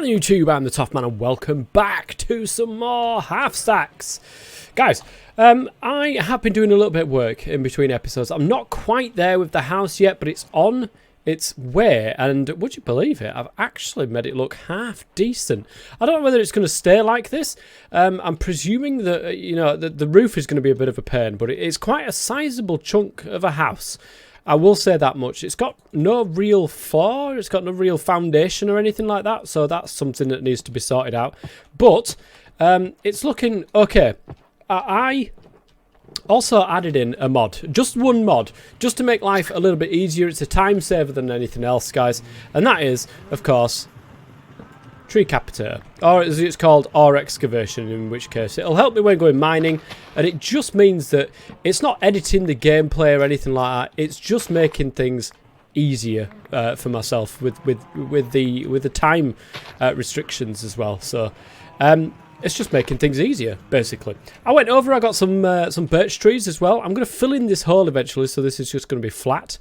Hi there YouTube, I'm the Tough Man and welcome back to some more Halfstacks. Guys, I have been doing a little bit of work in between episodes. I'm not quite there with the house yet, but it's on its way, and would you believe it, I've actually made it look half decent. I don't know whether it's going to stay like this. I'm presuming that, you know, the roof is going to be a bit of a pain, but it's quite a sizable chunk of a house. I will say that much. It's got no real floor, it's got no real foundation or anything like that, so that's something that needs to be sorted out. But it's looking okay. I also added in a mod, just one mod, just to make life a little bit easier. It's a time saver than anything else, guys, and that is, of course, tree capitator, or as it's called, ore excavation, in which case it'll help me when going mining, and it just means that it's not editing the gameplay or anything like that. It's just making things easier for myself with the time restrictions as well. So it's just making things easier, basically. I went over, I got some birch trees as well. I'm going to fill in this hole eventually, so this is just going to be flat.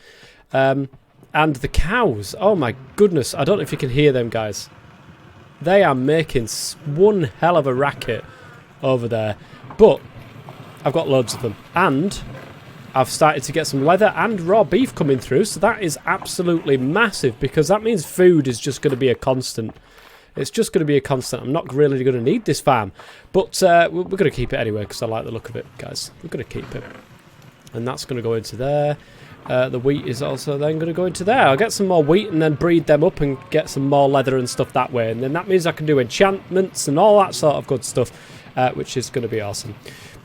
And the cows, oh my goodness, I don't know if you can hear them, guys. They are making one hell of a racket over there. But I've got loads of them. And I've started to get some leather and raw beef coming through. So that is absolutely massive, because that means food is just going to be a constant. It's just going to be a constant. I'm not really going to need this farm. But we're going to keep it anyway, because I like the look of it, guys. We're going to keep it. And that's going to go into there. The wheat is also then going to go into there. I'll get some more wheat and then breed them up and get some more leather and stuff that way. And then that means I can do enchantments and all that sort of good stuff, which is going to be awesome.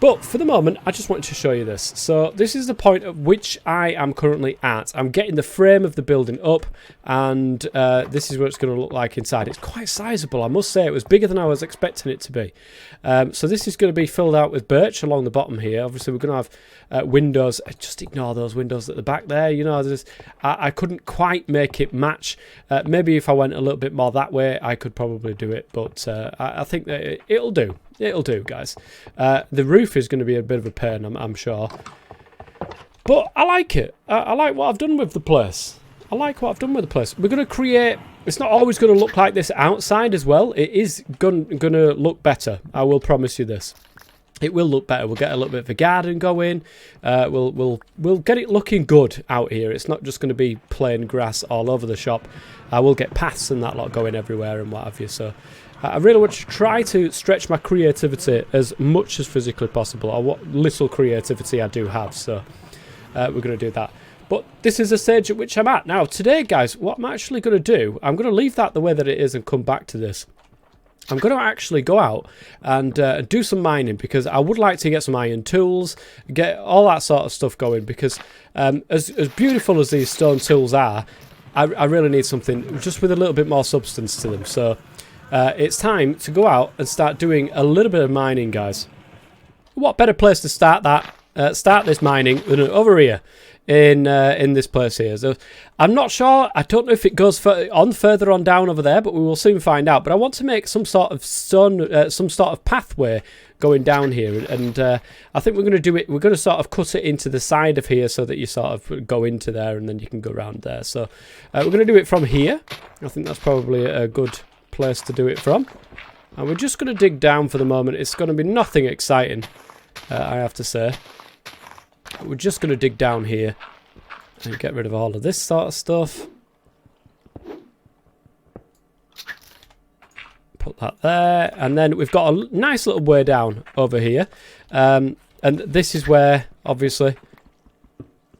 But for the moment, I just wanted to show you this. So this is the point at which I am currently at. I'm getting the frame of the building up, and this is what it's going to look like inside. It's quite sizable, I must say. It was bigger than I was expecting it to be. So this is going to be filled out with birch along the bottom here. Obviously, we're going to have windows. Just ignore those windows at the back there. You know, I couldn't quite make it match. Maybe if I went a little bit more that way, I could probably do it. But I think that it'll do. It'll do, guys. The roof is going to be a bit of a pain, I'm sure. But I like it. I like what I've done with the place. I like what I've done with the place. We're going to create... It's not always going to look like this outside as well. It is going to look better. I will promise you this. It will look better. We'll get a little bit of a garden going. We'll get it looking good out here. It's not just going to be plain grass all over the shop. I will get paths and that lot going everywhere and what have you. So I really want to try to stretch my creativity as much as physically possible, or what little creativity I do have. So we're going to do that. But this is the stage at which I'm at. Now, today, guys, what I'm actually going to do, I'm going to leave that the way that it is and come back to this. I'm going to actually go out and do some mining, because I would like to get some iron tools, get all that sort of stuff going, because as beautiful as these stone tools are, I really need something just with a little bit more substance to them. So it's time to go out and start doing a little bit of mining, guys. What better place to start this mining than over here in this place here. So I'm not sure. I don't know if it goes further on down over there, but we will soon find out. But I want to make some sort of some sort of pathway going down here, and I think we're going to do it. We're going to sort of cut it into the side of here so that you sort of go into there, and then you can go around there. So we're going to do it from here. I think that's probably a good place to do it from. And we're just going to dig down for the moment. It's going to be nothing exciting, I have to say. We're just going to dig down here and get rid of all of this sort of stuff. Put that there. And then we've got a nice little way down over here. And this is where, obviously,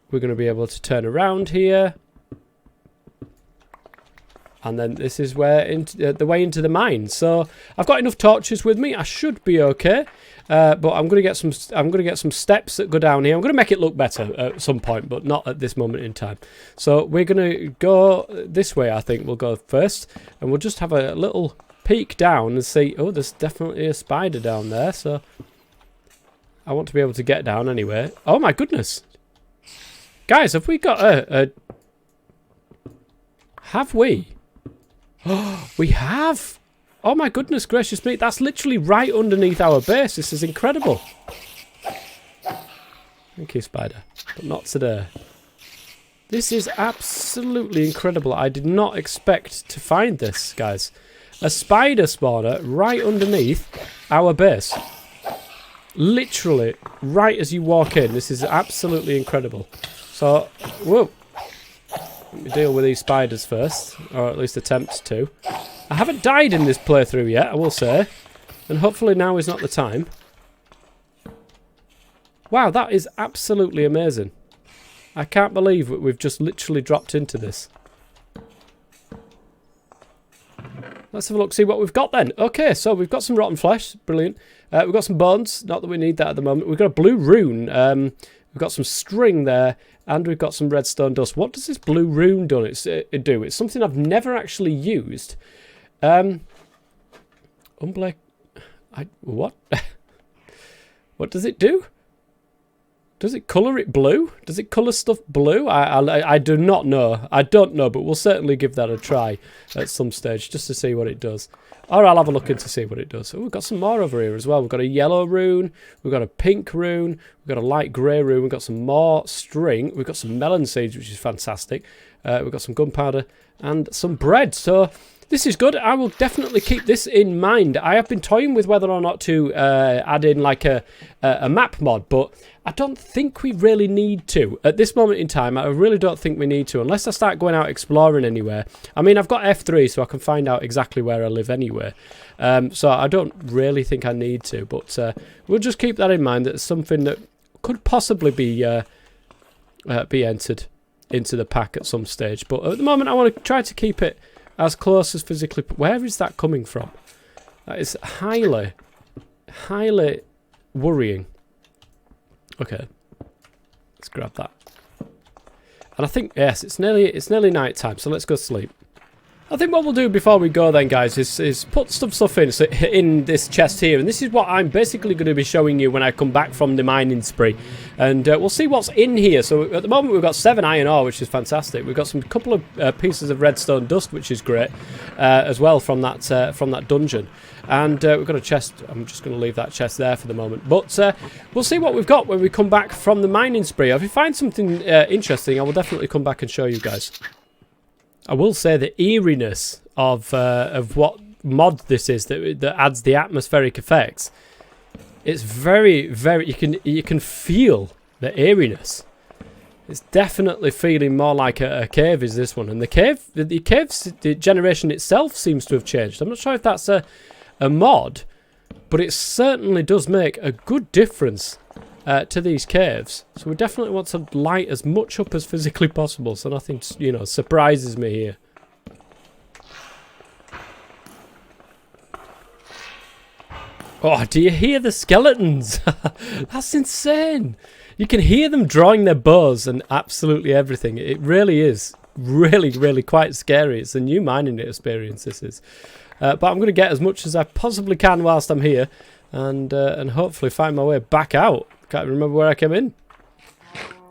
we're going to be able to turn around here. And then this is where the way into the mine. So I've got enough torches with me. I should be okay. But I'm going to get some. I'm going to get some steps that go down here. I'm going to make it look better at some point, but not at this moment in time. So we're going to go this way. I think we'll go first, and we'll just have a little peek down and see. Oh, there's definitely a spider down there. So I want to be able to get down anyway. Oh my goodness, guys, have we got a? Have we? Oh, we have. Oh my goodness gracious me, that's literally right underneath our base. This is incredible. Thank you, spider, but not today. This is absolutely incredible. I did not expect to find this, guys. a spider spawner right underneath our base. Literally, right as you walk in. This is absolutely incredible. So, whoa. Let me deal with these spiders first, or at least attempt to. I haven't died in this playthrough yet, I will say. And hopefully now is not the time. Wow, that is absolutely amazing. I can't believe that we've just literally dropped into this. Let's have a look, see what we've got then. Okay, so we've got some rotten flesh. Brilliant. We've got some bones. Not that we need that at the moment. We've got a blue rune. We've got some string there. And we've got some redstone dust. What does this blue rune do? It's something I've never actually used. What? What does it do? Does it colour it blue? Does it colour stuff blue? I do not know. I don't know, but we'll certainly give that a try at some stage just to see what it does. Or I'll have a look in to see what it does. Oh, we've got some more over here as well. We've got a yellow rune. We've got a pink rune. We've got a light grey rune. We've got some more string. We've got some melon seeds, which is fantastic. We've got some gunpowder and some bread. So this is good. I will definitely keep this in mind. I have been toying with whether or not to add in like a map mod, but I don't think we really need to. At this moment in time, I really don't think we need to, unless I start going out exploring anywhere. I mean, I've got F3, so I can find out exactly where I live anyway. So I don't really think I need to, but we'll just keep that in mind. That it's something that could possibly be entered into the pack at some stage. But at the moment, I want to try to keep it as close as physically... Where is that coming from? That is highly, highly worrying. Okay, let's grab that. And I think, yes, it's nearly night time, so let's go sleep. I think what we'll do before we go then, guys, is put some stuff in this chest here. And this is what I'm basically going to be showing you when I come back from the mining spree. And we'll see what's in here. So at the moment we've got 7 iron ore, which is fantastic. We've got some couple of pieces of redstone dust, which is great, as well from that dungeon. And we've got a chest. I'm just going to leave that chest there for the moment. But we'll see what we've got when we come back from the mining spree. If we find something interesting, I will definitely come back and show you guys. I will say the eeriness of what mod this is that adds the atmospheric effects. It's very, very... You can feel the eeriness. It's definitely feeling more like a cave is this one. And the cave's generation itself seems to have changed. I'm not sure if that's a mod, but it certainly does make a good difference to these caves. So we definitely want to light as much up as physically possible, so nothing, you know, surprises me here. Oh, do you hear the skeletons? That's insane. You can hear them drawing their bows and absolutely everything. It really is really, really quite scary. It's a new mining experience, this is. But I'm going to get as much as I possibly can whilst I'm here, and hopefully find my way back out. Can't remember where I came in.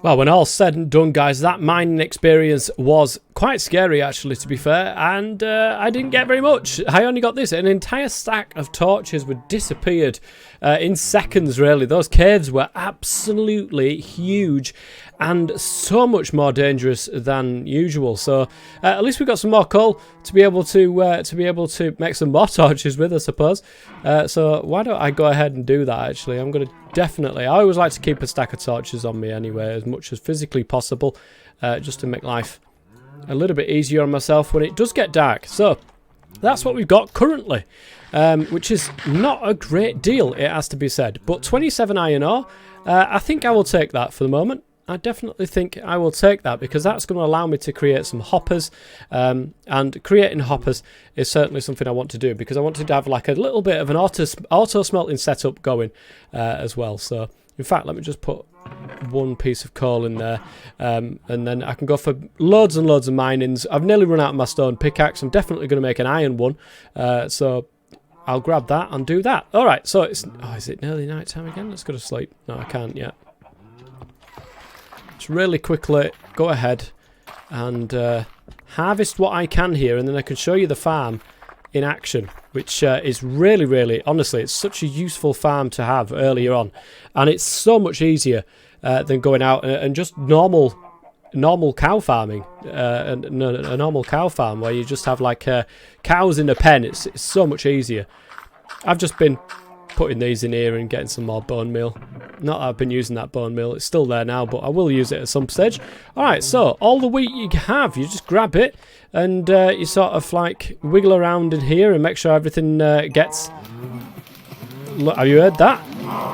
Well, when all's said and done, guys, that mining experience was quite scary, actually, to be fair, and I didn't get very much. I only got this. An entire stack of torches were disappeared in seconds, really. Those caves were absolutely huge and so much more dangerous than usual. So at least we got some more coal to be able to make some more torches with, I suppose. So why don't I go ahead and do that? Actually, I'm going to definitely. I always like to keep a stack of torches on me anyway, as much as physically possible, just to make life a little bit easier on myself when it does get dark. So that's what we've got currently, which is not a great deal, it has to be said. But 27 iron ore, I think I will take that for the moment. I definitely think I will take that, because that's going to allow me to create some hoppers, and creating hoppers is certainly something I want to do, because I want to have like a little bit of an auto smelting setup going as well. So in fact, let me just put one piece of coal in there, and then I can go for loads and loads of minings. I've nearly run out of my stone pickaxe. I'm definitely going to make an iron one, so I'll grab that and do that. All right, so it's... Oh, is it nearly night time again? Let's go to sleep. No, I can't yet. Just really quickly go ahead and harvest what I can here, and then I can show you the farm in action, which is really, really, honestly, it's such a useful farm to have earlier on, and it's so much easier than going out and just normal normal cow farming, a normal cow farm where you just have like cows in a pen. It's so much easier. I've just been putting these in here and getting some more bone meal. Not that I've been using that bone meal, it's still there now, but I will use it at some stage. Alright, so all the wheat you have, you just grab it and you sort of like wiggle around in here and make sure everything gets... Look, have you heard that?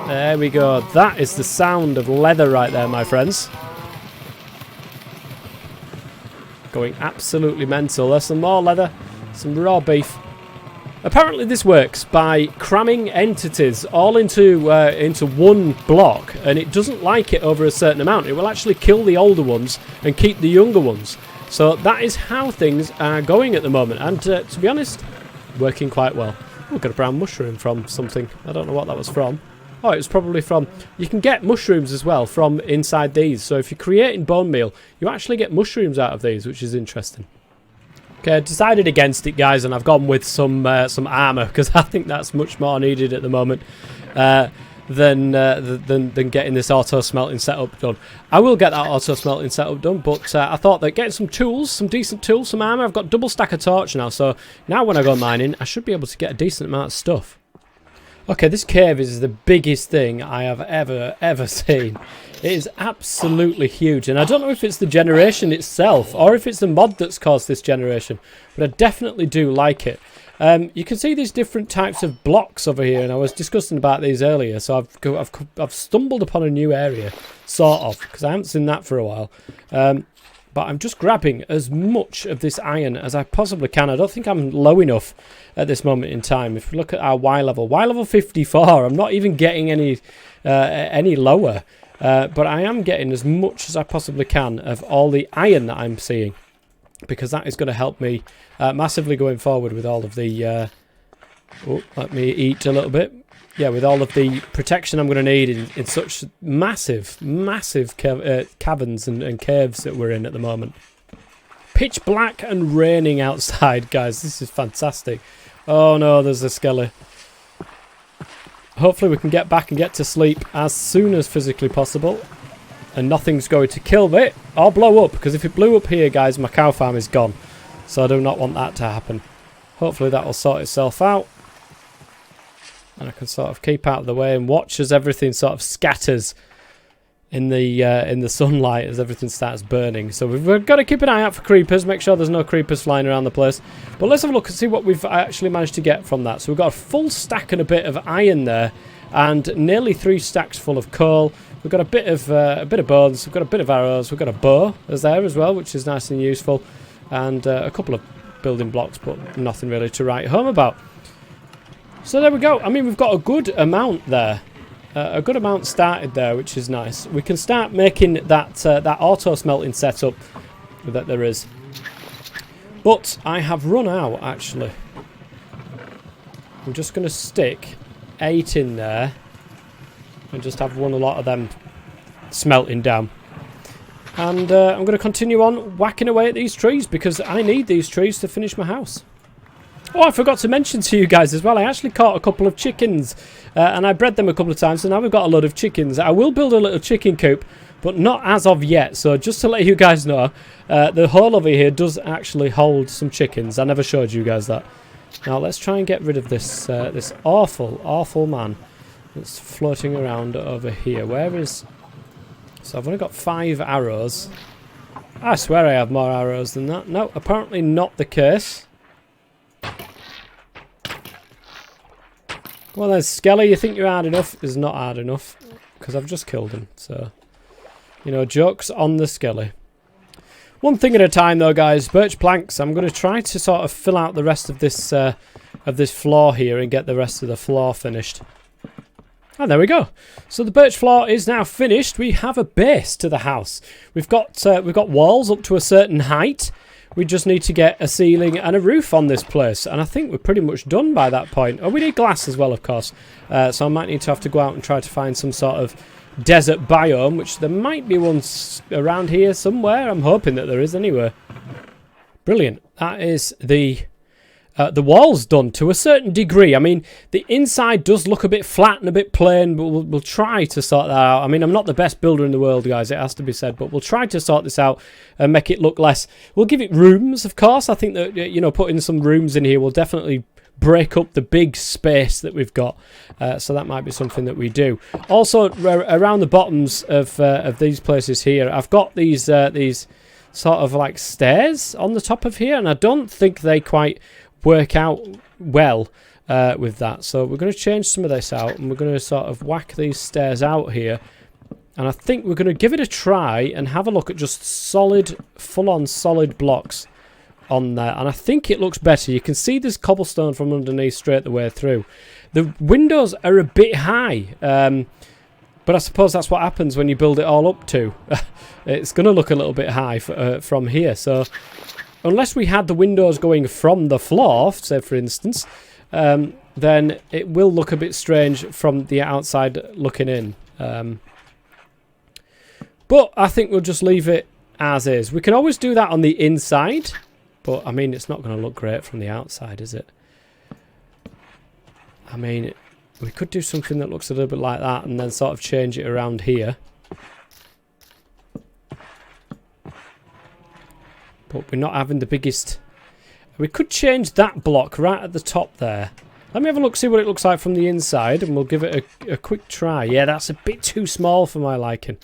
There we go. That is the sound of leather right there, my friends. Going absolutely mental. There's some more leather, some raw beef. Apparently this works by cramming entities all into one block, and it doesn't like it over a certain amount. It will actually kill the older ones and keep the younger ones. So that is how things are going at the moment, and to be honest, working quite well. Oh, got a brown mushroom from something. I don't know what that was from. Oh, it was probably from... You can get mushrooms as well from inside these. So if you're creating bone meal, you actually get mushrooms out of these, which is interesting. Okay, I decided against it, guys, and I've gone with some armour, because I think that's much more needed at the moment than getting this auto smelting setup done. I will get that auto smelting setup done, but I thought that getting some tools, some decent tools, some armour. I've got double stack of torch now, so now when I go mining, I should be able to get a decent amount of stuff. Okay, this cave is the biggest thing I have ever seen. It is absolutely huge, and I don't know if it's the generation itself or if it's the mod that's caused this generation, but I definitely do like it. You can see these different types of blocks over here, and I was discussing about these earlier, so I've stumbled upon a new area, sort of, because I haven't seen that for a while. But I'm just grabbing as much of this iron as I possibly can. I don't think I'm low enough at this moment in time. If we look at our Y level 54, I'm not even getting any lower. But I am getting as much as I possibly can of all the iron that I'm seeing, because that is going to help me massively going forward with all of the... oh, let me eat a little bit. Yeah, with all of the protection I'm going to need in such massive caverns and caves that we're in at the moment. Pitch black and raining outside, guys. This is fantastic. Oh no, there's a skelly. Hopefully we can get back and get to sleep as soon as physically possible. And nothing's going to kill it or blow up, because if it blew up here, guys, my cow farm is gone. So I do not want that to happen. Hopefully that will sort itself out. And I can sort of keep out of the way and watch as everything sort of scatters in the sunlight as everything starts burning. So we've got to keep an eye out for creepers, make sure there's no creepers flying around the place. But let's have a look and see what we've actually managed to get from that. So we've got a full stack and a bit of iron there, and nearly 3 stacks full of coal. We've got a bit of bones, we've got a bit of arrows, we've got a bow as there as well, which is nice and useful, and a couple of building blocks, but nothing really to write home about. So there we go. I mean, we've got a good amount there. A good amount started there, which is nice. We can start making that auto smelting setup that there is. But I have run out, actually. I'm just going to stick 8 in there and just have a lot of them smelting down. And I'm going to continue on whacking away at these trees, because I need these trees to finish my house. Oh, I forgot to mention to you guys as well, I actually caught a couple of chickens, and I bred them a couple of times, so now we've got a lot of chickens. I will build a little chicken coop, but not as of yet. So just to let you guys know, the hole over here does actually hold some chickens. I never showed you guys that. Now let's try and get rid of this this awful man that's floating around over here. Where is... So I've only got 5 arrows. I swear I have more arrows than that. No, apparently not the case. Come on then, Skelly, you think you're hard enough? Is not hard enough, because I've just killed him. So, you know, joke's on the Skelly. One thing at a time, though, guys. Birch planks. I'm going to try to sort of fill out the rest of this floor here and get the rest of the floor finished. And there we go. So the birch floor is now finished. We have a base to the house. We've got walls up to a certain height. We just need to get a ceiling and a roof on this place. And I think we're pretty much done by that point. Oh, we need glass as well, of course. So I might need to have to go out and try to find some sort of desert biome, which there might be ones around here somewhere. I'm hoping that there is anyway. Brilliant. That is the the walls done to a certain degree. I mean, the inside does look a bit flat and a bit plain, but we'll try to sort that out. I mean, I'm not the best builder in the world, guys, it has to be said, but we'll try to sort this out and make it look less. We'll give it rooms, of course. I think that, you know, putting some rooms in here will definitely break up the big space that we've got, so that might be something that we do. Also, around the bottoms of these places here, I've got these sort of like stairs on the top of here, and I don't think they quite work out well with that. So we're going to change some of this out, and we're going to sort of whack these stairs out here, and I think we're going to give it a try and have a look at just solid, full-on solid blocks on there, and I think it looks better. You can see there's cobblestone from underneath straight the way through. The windows are a bit high, but I suppose that's what happens when you build it all up to. It's going to look a little bit high from here, so unless we had the windows going from the floor, say for instance, then it will look a bit strange from the outside looking in. But I think we'll just leave it as is. We can always do that on the inside, but I mean, it's not going to look great from the outside, is it? I mean, we could do something that looks a little bit like that and then sort of change it around here. But we're not having the biggest... We could change that block right at the top there. Let me have a look, see what it looks like from the inside, and we'll give it a quick try. Yeah, that's a bit too small for my liking.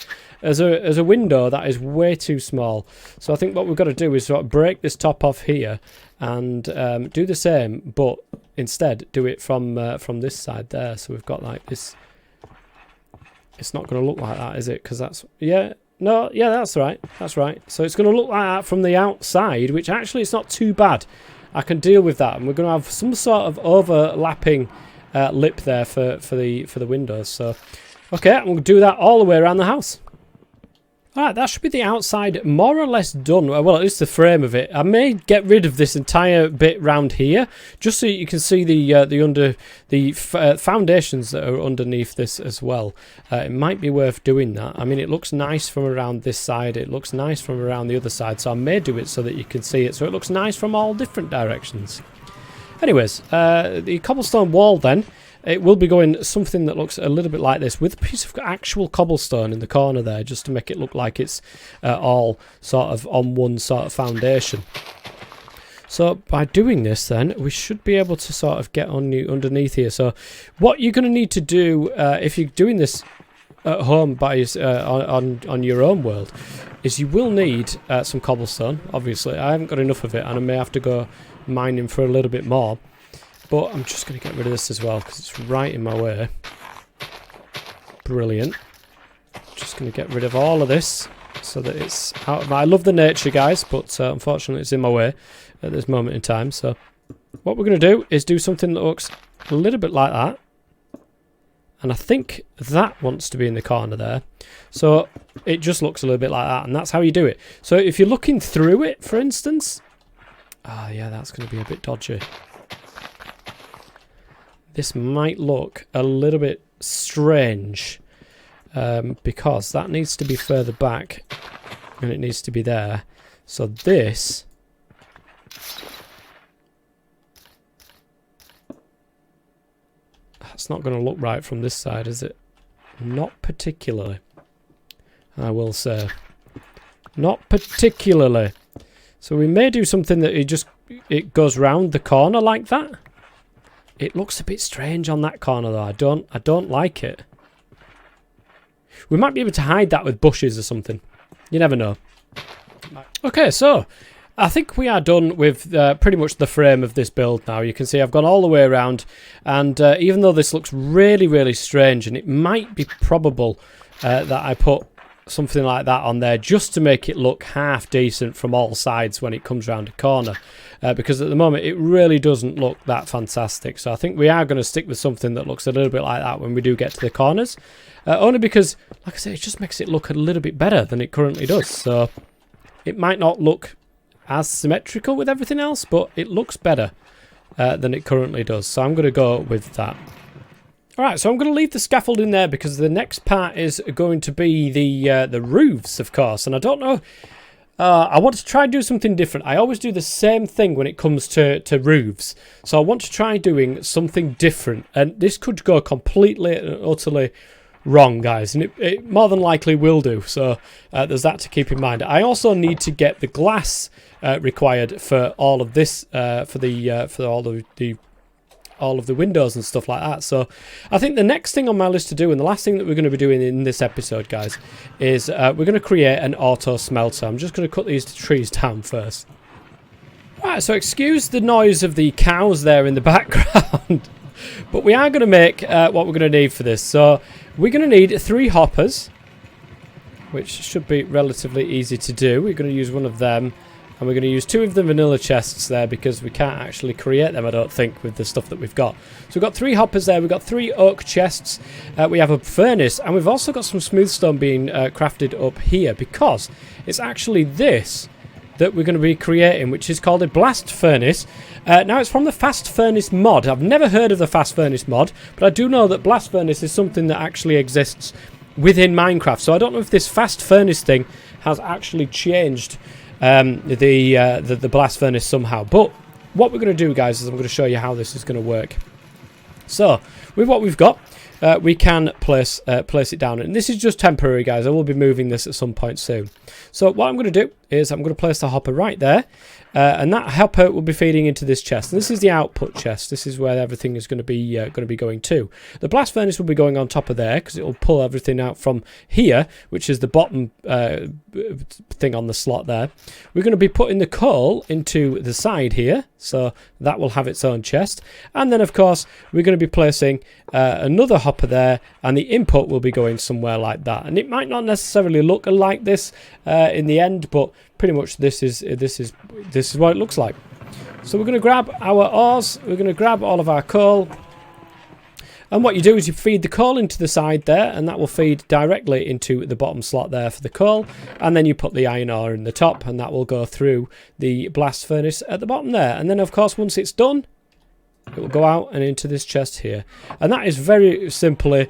As a window, that is way too small. So I think what we've got to do is sort of break this top off here and do the same, but instead do it from this side there. So we've got like this. It's not going to look like that, is it? Because that's... Yeah, no, yeah, that's right. That's right. So it's going to look like that from the outside, which actually it's not too bad. I can deal with that, and we're going to have some sort of overlapping lip there for the windows. So, okay, we'll do that all the way around the house. All right, that should be the outside more or less done. Well, at least the frame of it. I may get rid of this entire bit round here, just so you can see the foundations that are underneath this as well. It might be worth doing that. I mean, it looks nice from around this side. It looks nice from around the other side. So I may do it so that you can see it. So it looks nice from all different directions. Anyways, the cobblestone wall then. It will be going something that looks a little bit like this, with a piece of actual cobblestone in the corner there, just to make it look like it's all sort of on one sort of foundation. So by doing this then, we should be able to sort of get on underneath here. So what you're going to need to do, if you're doing this at home by on your own world, is you will need some cobblestone. Obviously, I haven't got enough of it, and I may have to go mining for a little bit more. But I'm just going to get rid of this as well, because it's right in my way. Brilliant. Just going to get rid of all of this, so that it's out of my... I love the nature, guys, but unfortunately it's in my way at this moment in time. So what we're going to do is do something that looks a little bit like that. And I think that wants to be in the corner there. So it just looks a little bit like that, and that's how you do it. So if you're looking through it, for instance... Ah, yeah, that's going to be a bit dodgy. This might look a little bit strange because that needs to be further back and it needs to be there. So this... That's not going to look right from this side, is it? Not particularly, I will say. Not particularly. So we may do something that it goes round the corner like that. It looks a bit strange on that corner though. I don't like it. We might be able to hide that with bushes or something. You never know. Okay, so I think we are done with pretty much the frame of this build now. You can see I've gone all the way around, and even though this looks really, really strange, and it might be probable that I put something like that on there just to make it look half decent from all sides when it comes around a corner, because at the moment it really doesn't look that fantastic. So I think we are going to stick with something that looks a little bit like that when we do get to the corners, only because, like I say, it just makes it look a little bit better than it currently does. So it might not look as symmetrical with everything else, but it looks better than it currently does. So I'm going to go with that. Alright, so I'm going to leave the scaffolding there because the next part is going to be the roofs, of course. And I don't know I want to try and do something different. I always do the same thing when it comes to roofs. So I want to try doing something different. And this could go completely and utterly wrong, guys. And it more than likely will do. So there's that to keep in mind. I also need to get the glass required for all of this, for all of the windows and stuff like that. So I think the next thing on my list to do, and the last thing that we're going to be doing in this episode, guys, is we're going to create an auto smelter. I'm just going to cut these trees down first. Right, so excuse the noise of the cows there in the background. But we are going to make what we're going to need for this. So we're going to need 3 hoppers, which should be relatively easy to do. We're going to use one of them. And we're going to use 2 of the vanilla chests there because we can't actually create them, I don't think, with the stuff that we've got. So we've got 3 hoppers there. We've got 3 oak chests. We have a furnace. And we've also got some smooth stone being crafted up here because it's actually this that we're going to be creating, which is called a blast furnace. Now, it's from the fast furnace mod. I've never heard of the fast furnace mod, but I do know that blast furnace is something that actually exists within Minecraft. So I don't know if this fast furnace thing has actually changed the blast furnace somehow. But what we're going to do, guys, is I'm going to show you how this is going to work. So with what we've got, we can place it down, and this is just temporary, guys. I will be moving this at some point soon. So what I'm going to do is I'm going to place the hopper right there, and that hopper will be feeding into this chest. And this is the output chest. This is where everything is going to be going to. The blast furnace will be going on top of there because it will pull everything out from here, which is the bottom thing on the slot there. We're going to be putting the coal into the side here, so that will have its own chest. And then, of course, we're going to be placing another hopper there, and the input will be going somewhere like that. And it might not necessarily look like this in the end, but pretty much this is what it looks like. So we're going to grab our ores, we're going to grab all of our coal, and what you do is you feed the coal into the side there, and that will feed directly into the bottom slot there for the coal, and then you put the iron ore in the top, and that will go through the blast furnace at the bottom there. And then, of course, once it's done, it will go out and into this chest here, and that is very simply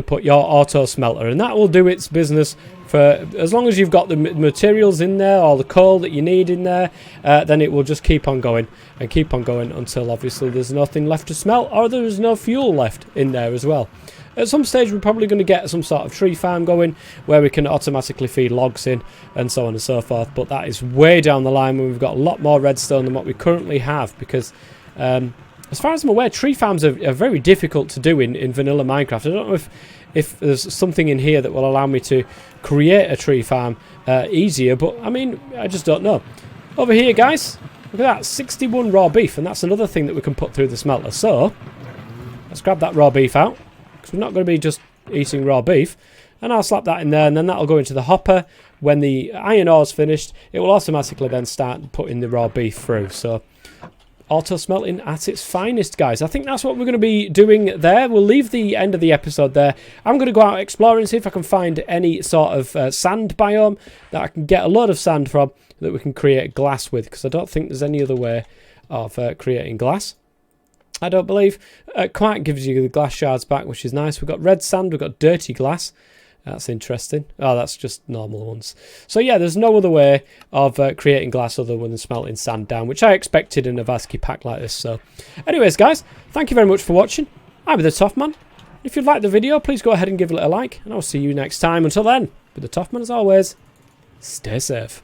put your auto smelter, and that will do its business for as long as you've got the materials in there or the coal that you need in there. Then it will just keep on going and keep on going until obviously there's nothing left to smelt, or there is no fuel left in there as well. At some stage we're probably going to get some sort of tree farm going where we can automatically feed logs in and so on and so forth, but that is way down the line when we've got a lot more redstone than what we currently have, because as far as I'm aware, tree farms are very difficult to do in vanilla Minecraft. I don't know if there's something in here that will allow me to create a tree farm easier, but I mean, I just don't know. Over here, guys, look at that, 61 raw beef, and that's another thing that we can put through the smelter. So let's grab that raw beef out, because we're not going to be just eating raw beef, and I'll slap that in there, and then that'll go into the hopper. When the iron ore's finished, it will automatically then start putting the raw beef through. So auto smelting at its finest, guys. I think that's what we're going to be doing there. We'll leave the end of the episode there. I'm going to go out exploring, see if I can find any sort of sand biome that I can get a lot of sand from that we can create glass with, because I don't think there's any other way of creating glass. I don't believe. Quite gives you the glass shards back, which is nice. We've got red sand, we've got dirty glass. That's interesting. Oh, that's just normal ones. So yeah, there's no other way of creating glass other than smelting sand down, which I expected in a Vazkii pack like this. So anyways, guys, thank you very much for watching. I'm the Toffman. If you liked the video, please go ahead and give it a like, and I'll see you next time. Until then, with the Toffman, as always, stay safe.